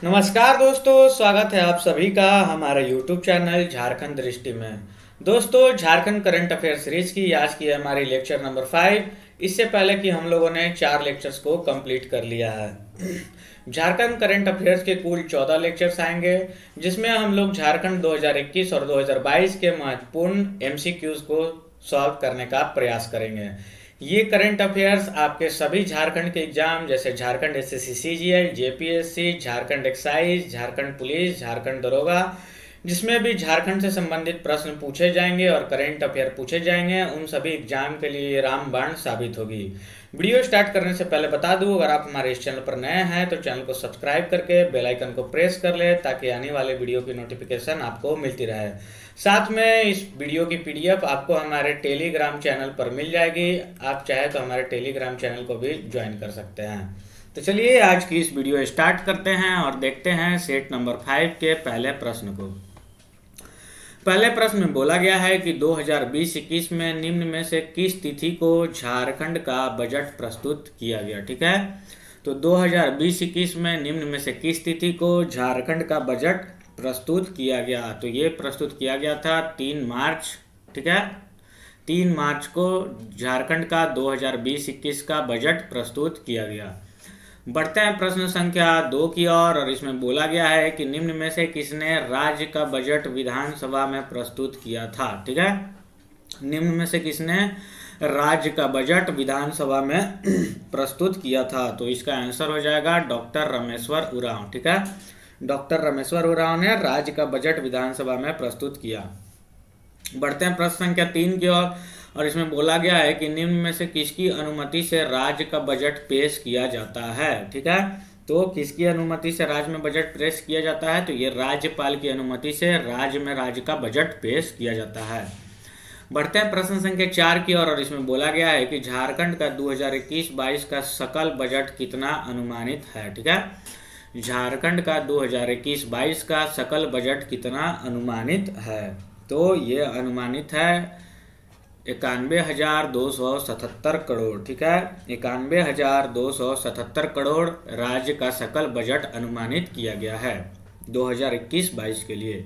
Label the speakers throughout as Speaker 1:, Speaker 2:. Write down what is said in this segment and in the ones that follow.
Speaker 1: नमस्कार दोस्तों, स्वागत है आप सभी का हमारे YouTube चैनल झारखंड दृष्टि में। दोस्तों, झारखंड करंट अफेयर सीरीज की आज की हमारी लेक्चर नंबर 5। इससे पहले कि हम लोगों ने 4 लेक्चर्स को कंप्लीट कर लिया है। झारखंड करंट अफेयर्स के कुल 14 लेक्चर्स आएंगे, जिसमें हम लोग झारखंड 2021 और 2022 के महत्वपूर्ण MCQs को सॉल्व करने का प्रयास करेंगे। ये करंट अफेयर्स आपके सभी झारखंड के एग्जाम जैसे Jharkhand SSC CGL, JPSC, Jharkhand excise, Jharkhand police, Jharkhand दरोगा, जिसमें भी झारखंड से संबंधित प्रश्न पूछे जाएंगे और करंट अफेयर पूछे जाएंगे, उन सभी एग्जाम के लिए ये रामबाण साबित होगी। वीडियो स्टार्ट करने से पहले बता दूं, अगर आप हमारे इस चैनल पर नए हैं तो चैनल को सब्सक्राइब करके बेल आइकन को प्रेस कर ले, ताकि आने वाले वीडियो की नोटिफिकेशन आपको मिलती रहे। साथ में इस वीडियो की PDF आपको हमारे टेलीग्राम चैनल पर मिल जाएगी। आप चाहे तो हमारे टेलीग्राम चैनल को भी ज्वाइन कर सकते हैं। तो चलिए आज की इस वीडियो स्टार्ट करते हैं और देखते हैं सेट नंबर 5 के पहले प्रश्न को। पहले प्रश्न में बोला गया है कि 2020-21 में निम्न में से किस तिथि को झारखंड का बजट प्रस्तुत किया गया। ठीक है, तो 2020-21 में निम्न में से किस तिथि को झारखंड का बजट प्रस्तुत किया गया। तो ये प्रस्तुत किया गया था 3 मार्च। ठीक है, 3 मार्च को झारखंड का 2020-21 का बजट प्रस्तुत किया गया। बढ़ते हैं प्रश्न संख्या 2 की और इसमें बोला गया है कि निम्न में से किसने राज्य का बजट विधानसभा में प्रस्तुत किया था। ठीक है, निम्न में से किसने राज्य का बजट विधानसभा में प्रस्तुत किया था। तो इसका आंसर हो जाएगा डॉक्टर रामेश्वर उरांव। ठीक है, डॉक्टर रामेश्वर उरांव ने राज्य का बजट विधानसभा में प्रस्तुत किया। बढ़ते हैं प्रश्न संख्या 3 की ओर और इसमें बोला गया है कि निम्न में से किसकी अनुमति से राज्य का बजट पेश किया जाता है। ठीक है, तो किसकी अनुमति से राज्य में बजट पेश किया जाता है। तो ये राज्यपाल की अनुमति से राज्य में राज्य का बजट पेश किया जाता है। बढ़ते हैं प्रश्न संख्या 4 की ओर और इसमें बोला गया है कि झारखंड का 2021-22 का सकल बजट कितना अनुमानित है। ठीक है, झारखंड का 2021-22 का सकल बजट कितना अनुमानित है। तो ये अनुमानित है 91,277 करोड़। ठीक है, 91,277 करोड़ राज्य का सकल बजट अनुमानित किया गया है 2021-22 के लिए।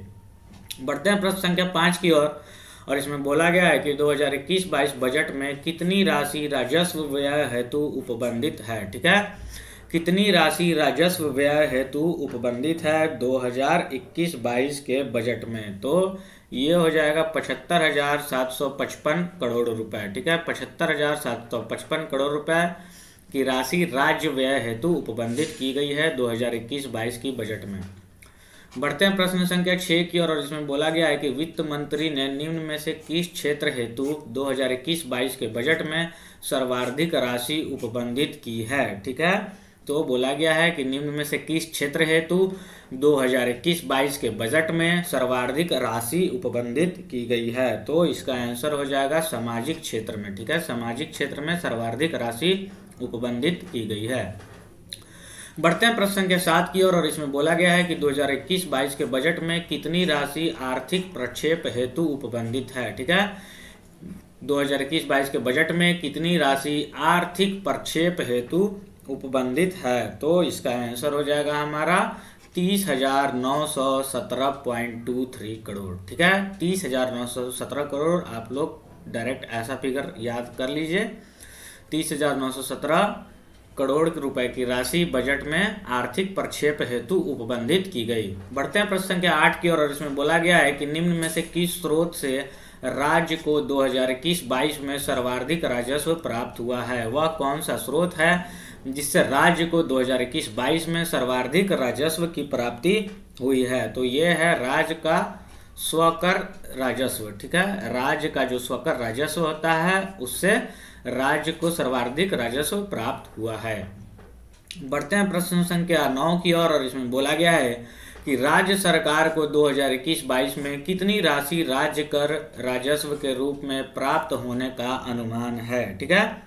Speaker 1: बढ़ते हैं प्रश्न संख्या 5 की ओर और इसमें बोला गया है कि 2021-22 बजट में कितनी राशि राजस्व व्यय हेतु उपबंधित है। ठीक है, कितनी राशि राजस्व व्यय हेतु उपबंधित है 2021-22 के बजट में। तो ये हो जाएगा 75,755 करोड़ रुपए। ठीक है, 75,755 करोड़ रुपए की राशि राज्य व्यय हेतु उपबंधित की गई है 2021-22 की बजट में। बढ़ते हैं प्रश्न संख्या 6 की और इसमें बोला गया है कि वित्त मंत्री ने निम्न में से किस क्षेत्र हेतु 2021-22 के बजट में सर्वाधिक राशि उपबंधित की है। ठीक है, तो बोला गया है कि निम्न में से किस क्षेत्र हेतु 2021-22 के बजट में सर्वाधिक राशि उपबंधित की गई है। तो इसका आंसर हो जाएगा सामाजिक क्षेत्र में। ठीक है, सामाजिक क्षेत्र में सर्वाधिक राशि उपबंधित की गई है। बढ़ते हैं प्रश्न संख्या 7 की ओर और इसमें बोला गया है कि 2021-22 के बजट में कितनी राशि आर्थिक प्रक्षेप हेतु उपबंधित है। ठीक है, 2021-22 के बजट में कितनी राशि आर्थिक प्रक्षेप हेतु उपबंधित है। तो इसका आंसर हो जाएगा हमारा 30,917.23 करोड़। ठीक है, 30,917 करोड़। आप लोग डायरेक्ट ऐसा फिगर याद कर लीजिए, 30,917 करोड़ रुपए की राशि बजट में आर्थिक प्रक्षेप हेतु उपबंधित की गई। बढ़ते हैं प्रश्न संख्या 8 की ओर और इसमें बोला गया है कि निम्न में से किस स्रोत से राज्य को 2021-22 में सर्वाधिक राजस्व प्राप्त हुआ है। वह कौन सा स्रोत है जिससे राज्य को 2021-22 में सर्वाधिक राजस्व की प्राप्ति हुई है। तो ये है राज्य का स्वकर राजस्व। ठीक है, राज्य का जो स्वकर राजस्व होता है उससे राज्य को सर्वाधिक राजस्व प्राप्त हुआ है। बढ़ते हैं प्रश्न संख्या 9 की ओर और इसमें बोला गया है कि राज्य सरकार को 2021-22 में कितनी राशि राज्य कर राजस्व के रूप में प्राप्त होने का अनुमान है। ठीक है,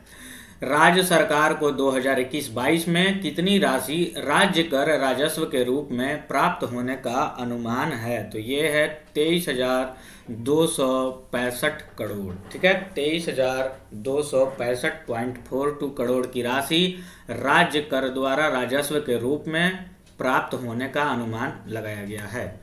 Speaker 1: राज्य सरकार को 2021-22 में कितनी राशि राज्य कर राजस्व के रूप में प्राप्त होने का अनुमान है। तो ये है 23,265 करोड़। ठीक है, 23,265.42 करोड़ की राशि राज्य कर द्वारा राजस्व के रूप में प्राप्त होने का अनुमान लगाया गया है।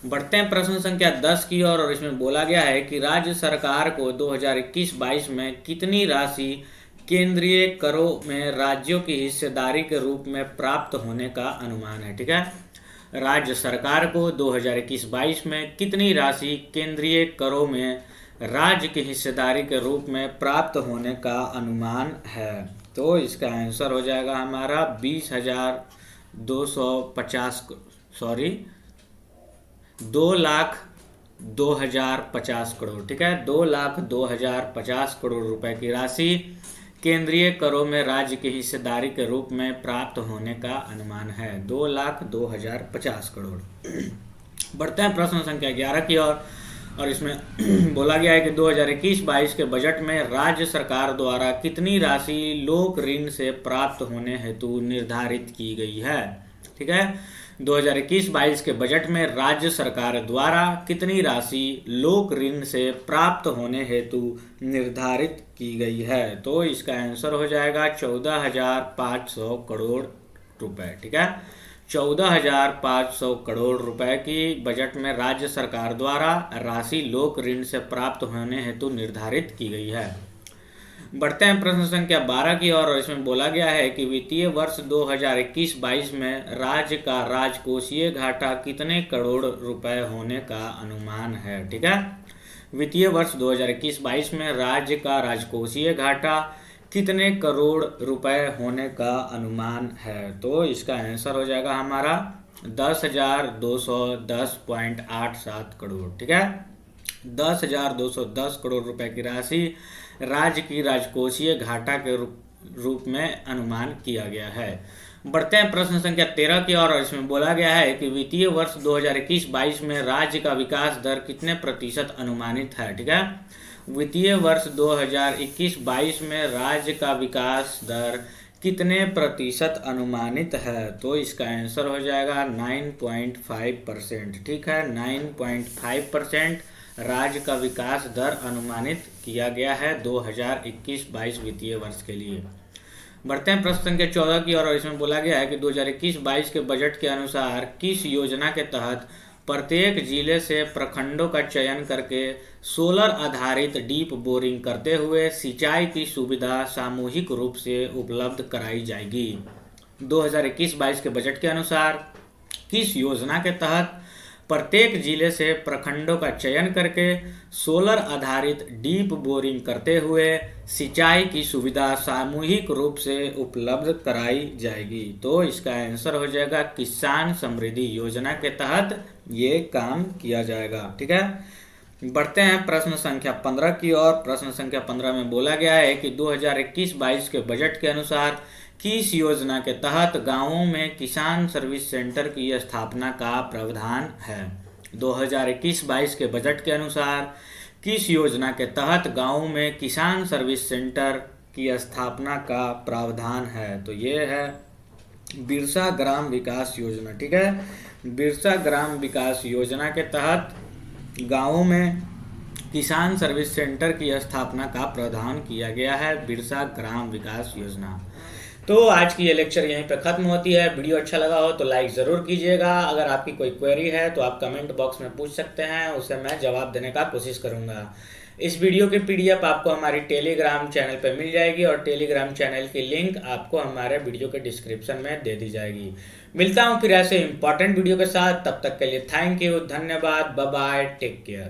Speaker 1: बढ़ते हैं प्रश्न संख्या 10 की ओर और इसमें बोला गया है कि राज्य सरकार को 2021-22 में कितनी राशि केंद्रीय करों में राज्यों की हिस्सेदारी के रूप में प्राप्त होने का अनुमान है। ठीक है, राज्य सरकार को 2021-22 में कितनी राशि केंद्रीय करों में राज्य की हिस्सेदारी के रूप में प्राप्त होने का अनुमान है। तो इसका आंसर हो जाएगा हमारा 2,02,50 करोड़। ठीक है, 2,02,50 करोड़ रुपए की राशि केंद्रीय करों में राज्य की हिस्सेदारी के रूप में प्राप्त होने का अनुमान है, 2,02,50 करोड़। बढ़ते हैं प्रश्न संख्या 11 की ओर और इसमें बोला गया है कि 2021-22 के बजट में राज्य सरकार द्वारा कितनी राशि लोक ऋण से प्राप्त होने हेतु निर्धारित की गई है। ठीक है, 2021-22 के बजट में राज्य सरकार द्वारा कितनी राशि लोक ऋण से प्राप्त होने हेतु निर्धारित की गई है। तो इसका आंसर हो जाएगा 14,500 करोड़ रुपए। ठीक है, 14,500 करोड़ रुपए की बजट में राज्य सरकार द्वारा राशि लोक ऋण से प्राप्त होने हेतु निर्धारित की गई है। बढ़ते हैं प्रश्न संख्या 12 की ओर और इसमें बोला गया है कि वित्तीय वर्ष 2021-22 में राज्य का राजकोषीय घाटा कितने करोड़ रुपए होने का अनुमान है। ठीक है, वित्तीय वर्ष 2021-22 में राज्य का राजकोषीय घाटा कितने करोड़ रुपए होने का अनुमान है। तो इसका आंसर हो जाएगा हमारा 10,210.87 करोड़। ठीक है, 10,210 करोड़ रुपए की राशि राज्य की राजकोषीय घाटा के रूप में अनुमान किया गया है। बढ़ते हैं प्रश्न संख्या 13 की ओर और इसमें बोला गया है कि वित्तीय वर्ष 2021-22 में राज्य का विकास दर कितने प्रतिशत अनुमानित है। ठीक है, वित्तीय वर्ष 2021-22 में राज्य का विकास दर कितने प्रतिशत अनुमानित है। तो इसका आंसर हो जाएगा 9.5%। ठीक है, 9.5% राज्य का विकास दर अनुमानित किया गया है 2021-22 वित्तीय वर्ष के लिए। बढ़ते हैं प्रश्न संख्या 14 की ओर और इसमें बोला गया है कि 2021-22 के बजट के अनुसार किस योजना के तहत प्रत्येक जिले से प्रखंडों का चयन करके सोलर आधारित डीप बोरिंग करते हुए सिंचाई की सुविधा सामूहिक रूप से उपलब्ध कराई जाएगी। 2021-22 के बजट के अनुसार किस योजना के तहत प्रत्येक जिले से प्रखंडों का चयन करके सोलर आधारित डीप बोरिंग करते हुए सिंचाई की सुविधा सामूहिक रूप से उपलब्ध कराई जाएगी। तो इसका आंसर हो जाएगा किसान समृद्धि योजना के तहत ये काम किया जाएगा। ठीक है, बढ़ते हैं प्रश्न संख्या 15 की ओर। प्रश्न संख्या 15 में बोला गया है कि 2021-22 के बजट के अनुसार किस योजना के तहत गांवों में किसान सर्विस सेंटर की स्थापना का प्रावधान है। 2021-22 के बजट के अनुसार किस योजना के तहत गांवों में किसान सर्विस सेंटर की स्थापना का प्रावधान है। तो ये है बिरसा ग्राम विकास योजना। ठीक है, बिरसा ग्राम विकास योजना के तहत गांवों में किसान सर्विस सेंटर की स्थापना का प्रावधान किया गया है, बिरसा ग्राम विकास योजना। तो आज की ये लेक्चर यहीं पे खत्म होती है। वीडियो अच्छा लगा हो तो लाइक ज़रूर कीजिएगा। अगर आपकी कोई क्वेरी है तो आप कमेंट बॉक्स में पूछ सकते हैं, उसे मैं जवाब देने का कोशिश करूंगा। इस वीडियो की PDF आपको हमारी टेलीग्राम चैनल पे मिल जाएगी और टेलीग्राम चैनल की लिंक आपको हमारे वीडियो के डिस्क्रिप्शन में दे दी जाएगी। मिलता हूँ फिर ऐसे इंपॉर्टेंट वीडियो के साथ, तब तक के लिए थैंक यू, धन्यवाद, बाय बाय, टेक केयर।